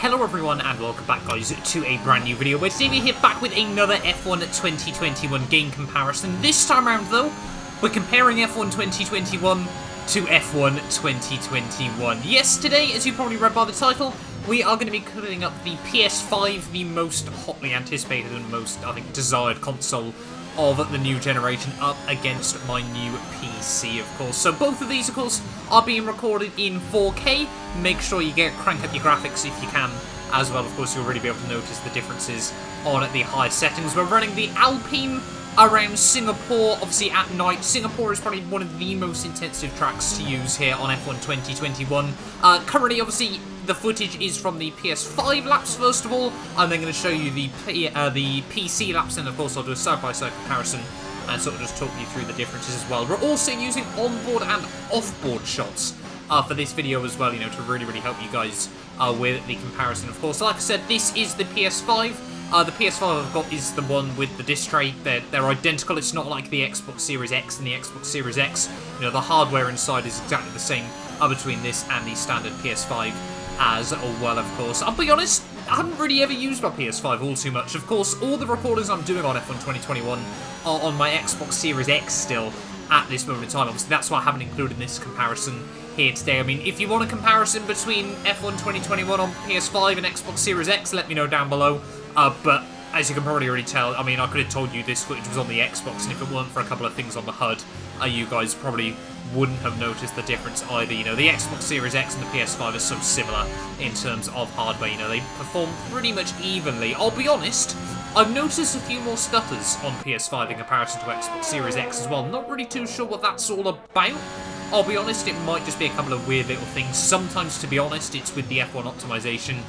Hello everyone and welcome back guys to a brand new video where today we're here back with another F1 2021 game comparison. This time around though, we're comparing F1 2021 to F1 2021. Yes, today, as you probably read by the title, we are going to be putting up the PS5, the most hotly anticipated and most, I think, desired console of the new generation, up against my new PC, of course. So both of these, of course, are being recorded in 4K. Make sure you crank up your graphics if you can. As well, of course, you'll really be able to notice the differences on the high settings. We're running the Alpine around Singapore, obviously at night. Singapore is probably one of the most intensive tracks to use here on F1 2021. Currently, obviously, the footage is from the PS5 laps, first of all. I'm then going to show you the PC laps, and of course I'll do a side-by-side comparison and sort of just talk you through the differences as well. We're also using onboard and offboard shots for this video as well, you know, to really help you guys with the comparison, of course. Like I said, this is the PS5. The PS5 I've got is the one with the disc tray. They're identical. It's not like the Xbox Series X and the Xbox Series X. You know, the hardware inside is exactly the same between this and the standard PS5 as well, of course. I'll be honest, I haven't really ever used my PS5 all too much. Of course, all the recordings I'm doing on F1 2021 are on my Xbox Series X still at this moment in time. Obviously, that's why I haven't included this comparison here today. I mean, if you want a comparison between F1 2021 on PS5 and Xbox Series X, let me know down below. But as you can probably already tell, I mean, I could have told you this footage was on the Xbox, and if it weren't for a couple of things on the HUD, you guys probably wouldn't have noticed the difference either. You know, the Xbox Series X and the PS5 are so similar in terms of hardware. You know, they perform pretty much evenly. I'll be honest, I've noticed a few more stutters on PS5 in comparison to Xbox Series X as well. Not really too sure what that's all about. I'll be honest, it might just be a couple of weird little things. Sometimes, to be honest, it's with the F1 optimization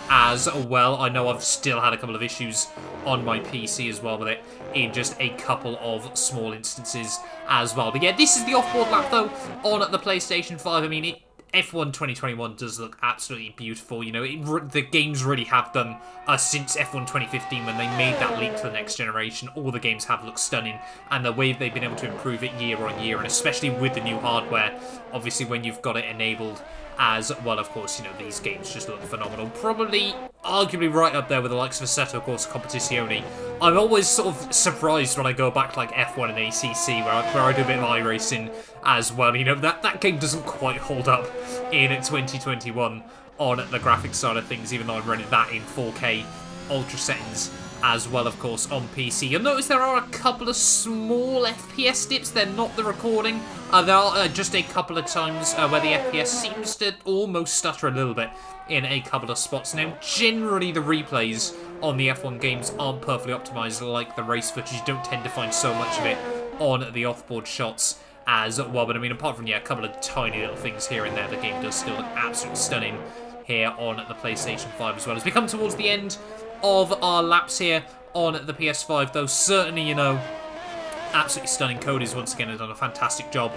as well. I know I've still had a couple of issues on my PC as well with it in just a couple of small instances as well. But yeah, this is the offboard lap though on the PlayStation 5. I mean, F1 2021 does look absolutely beautiful. You know, the games really have done, since F1 2015 when they made that leap to the next generation, all the games have looked stunning, and the way they've been able to improve it year on year, and especially with the new hardware, obviously when you've got it enabled as well, of course, you know, these games just look phenomenal. Probably, arguably right up there with the likes of Assetto Corsa Competizione. I'm always sort of surprised when I go back to like F1 and ACC, where I do a bit of iRacing as well. You know, that game doesn't quite hold up in 2021 on the graphics side of things, even though I'm running that in 4K ultra settings as well, of course, on PC. You'll notice there are a couple of small FPS dips. They're not the recording. There are just a couple of times where the FPS seems to almost stutter a little bit in a couple of spots. Now, generally, the replays on the F1 games aren't perfectly optimized like the race footage. You don't tend to find so much of it on the offboard shots as well. But I mean, apart from, yeah, a couple of tiny little things here and there, the game does still look absolutely stunning here on the PlayStation 5 as well. As we come towards the end of our laps here on the PS5, though, certainly, you know, absolutely stunning. Cody's once again has done a fantastic job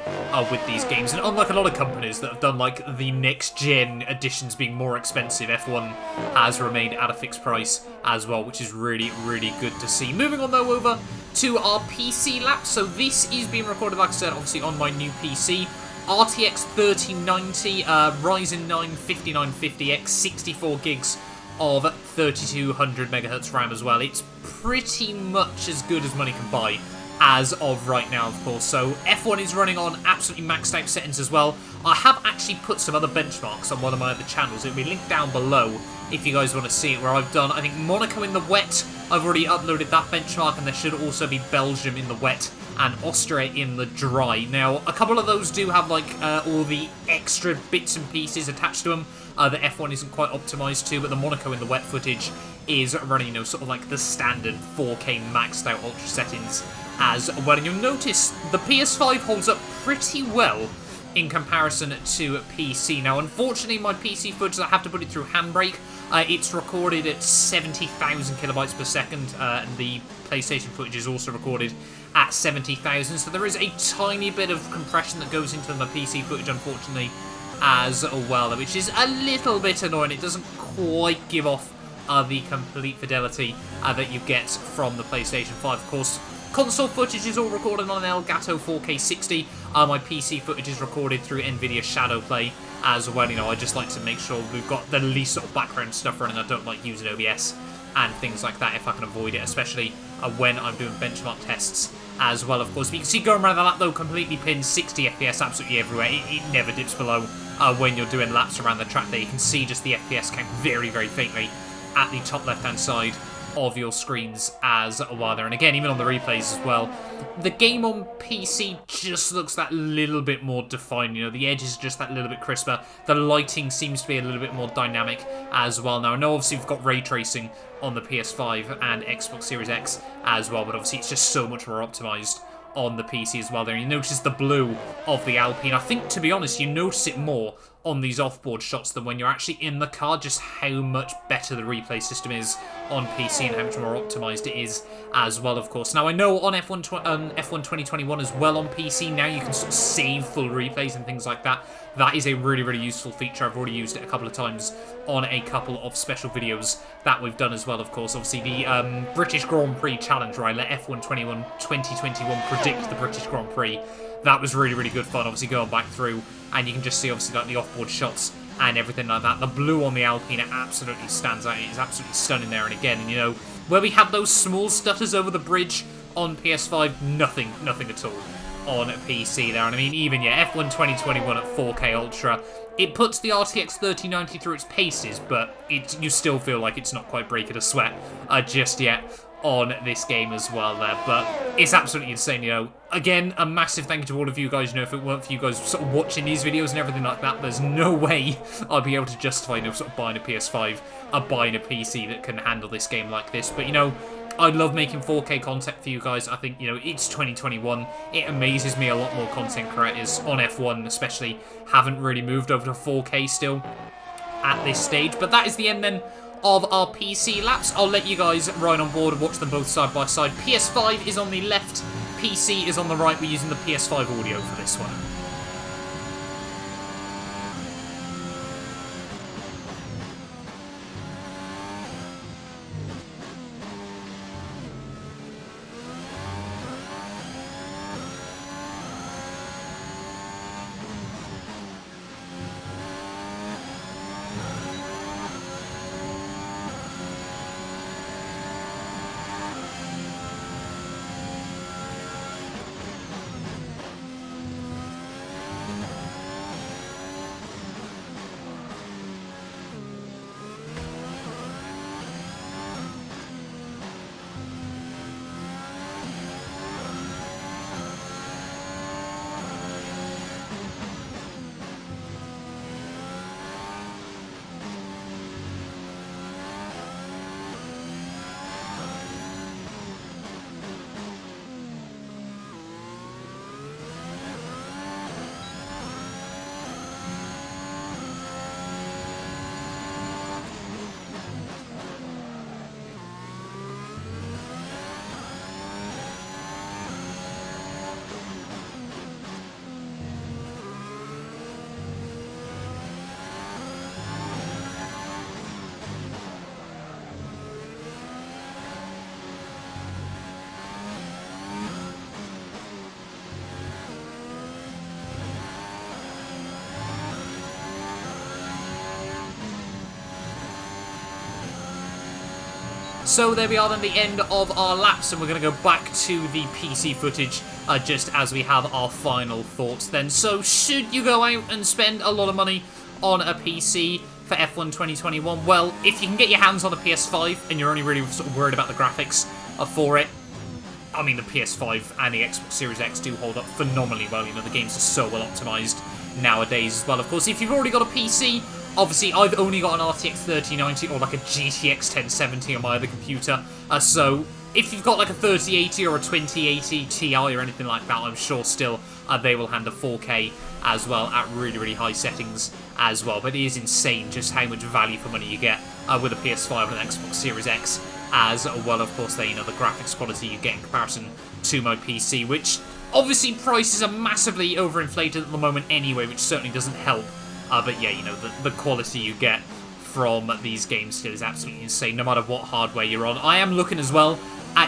with these games, and unlike a lot of companies that have done like the next gen editions being more expensive, F1 has remained at a fixed price as well, which is really good to see. Moving on though over to our PC lap. So this is being recorded, like I said, obviously on my new PC, RTX 3090, Ryzen 9 5950X, 64 gigs of 3200 megahertz RAM as well. It's pretty much as good as money can buy as of right now, of course. So F1 is running on absolutely maxed out settings as well. I have actually put some other benchmarks on one of my other channels. It'll be linked down below if you guys want to see it, where I've done, I think, Monaco in the wet. I've already uploaded that benchmark, and there should also be Belgium in the wet and Austria in the dry. Now, a couple of those do have, like, all the extra bits and pieces attached to them that F1 isn't quite optimized to, but the Monaco in the wet footage is running, you know, sort of like the standard 4K maxed out ultra settings as well. And you'll notice the PS5 holds up pretty well in comparison to PC. Now, unfortunately, my PC footage, I have to put it through Handbrake. It's recorded at 70,000 kilobytes per second, and the PlayStation footage is also recorded at 70,000, so there is a tiny bit of compression that goes into my PC footage, unfortunately, as well, which is a little bit annoying. It doesn't quite give off the complete fidelity that you get from the PlayStation 5, of course. Console footage is all recorded on an Elgato 4K 60. My PC footage is recorded through NVIDIA Shadowplay as well. You know, I just like to make sure we've got the least sort of background stuff running. I don't like using OBS and things like that if I can avoid it, especially when I'm doing benchmark tests as well, of course. But you can see going around the lap, though, completely pinned, 60 FPS absolutely everywhere. It never dips below when you're doing laps around the track there. You can see just the FPS count very, very faintly at the top left-hand side of your screens as well there. And again, even on the replays as well, the game on PC just looks that little bit more defined. You know, the edge is just that little bit crisper. The lighting seems to be a little bit more dynamic as well. Now, I know obviously we've got ray tracing on the PS5 and Xbox Series X as well, but obviously it's just so much more optimized on the PC as well there. You notice the blue of the Alpine. I think, to be honest, you notice it more on these off-board shots than when you're actually in the car, just how much better the replay system is on PC and how much more optimized it is as well, of course. Now, I know on F1 2021 as well on PC, now you can sort of save full replays and things like that. That is a really, really useful feature. I've already used it a couple of times on a couple of special videos that we've done as well, of course. Obviously, the British Grand Prix challenge, where I let F1 2021 predict the British Grand Prix. That was really, really good fun, obviously, going back through, and you can just see, obviously, like the off-board shots and everything like that. The blue on the Alpine absolutely stands out. It is absolutely stunning there. And again, you know, where we had those small stutters over the bridge on PS5, nothing at all on PC there. And I mean, even, yeah, F1 2021 at 4K Ultra, it puts the RTX 3090 through its paces, but you still feel like it's not quite breaking a sweat just yet on this game as well there. But it's absolutely insane, you know. Again, a massive thank you to all of you guys. You know, if it weren't for you guys sort of watching these videos and everything like that, there's no way I'd be able to justify, you know, sort of buying a PS5 or buying a PC that can handle this game like this. But, you know, I love making 4K content for you guys. I think, you know, it's 2021. It amazes me a lot more content creators on F1 especially haven't really moved over to 4K still at this stage. But that is the end then of our PC laps. I'll let you guys ride on board and watch them both side by side. PS5 is on the left, PC is on the right. We're using the PS5 audio for this one. So there we are then, the end of our laps, and we're going to go back to the PC footage just as we have our final thoughts then. So should you go out and spend a lot of money on a PC for F1 2021? Well, if you can get your hands on a PS5 and you're only really sort of worried about the graphics for it, I mean, the PS5 and the Xbox Series X do hold up phenomenally well. You know, the games are so well optimized nowadays as well. Of course, if you've already got a PC, obviously I've only got an RTX 3090 or like a GTX 1070 on my other computer. So if you've got like a 3080 or a 2080 Ti or anything like that, I'm sure still they will handle 4K as well at really, really high settings as well. But it is insane just how much value for money you get with a PS5 and an Xbox Series X as well. Of course, there, you know, the graphics quality you get in comparison to my PC, which obviously prices are massively overinflated at the moment anyway, which certainly doesn't help. But yeah, you know, the quality you get from these games still is absolutely insane, no matter what hardware you're on. I am looking as well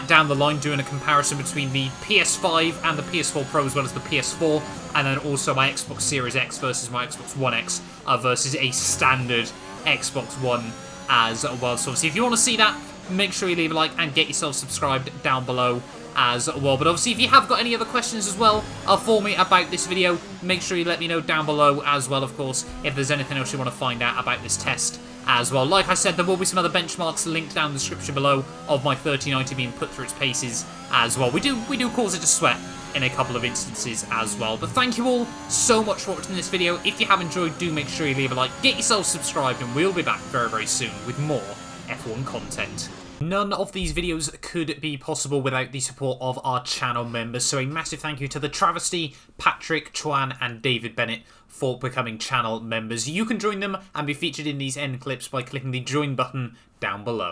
down the line doing a comparison between the PS5 and the PS4 Pro as well as the PS4, and then also my Xbox Series X versus my Xbox One X versus a standard Xbox One as well. So obviously if you want to see that, make sure you leave a like and get yourself subscribed down below as well. But obviously if you have got any other questions as well for me about this video, make sure you let me know down below as well, of course, if there's anything else you want to find out about this test as well. Like I said, there will be some other benchmarks linked down in the description below of my 3090 being put through its paces as well. We do cause it to sweat in a couple of instances as well. But thank you all so much for watching this video. If you have enjoyed, do make sure you leave a like, get yourself subscribed, and we'll be back very, very soon with more F1 content. None of these videos could be possible without the support of our channel members, so a massive thank you to the Travesty, Patrick, Chuan and David Bennett for becoming channel members. You can join them and be featured in these end clips by clicking the join button down below.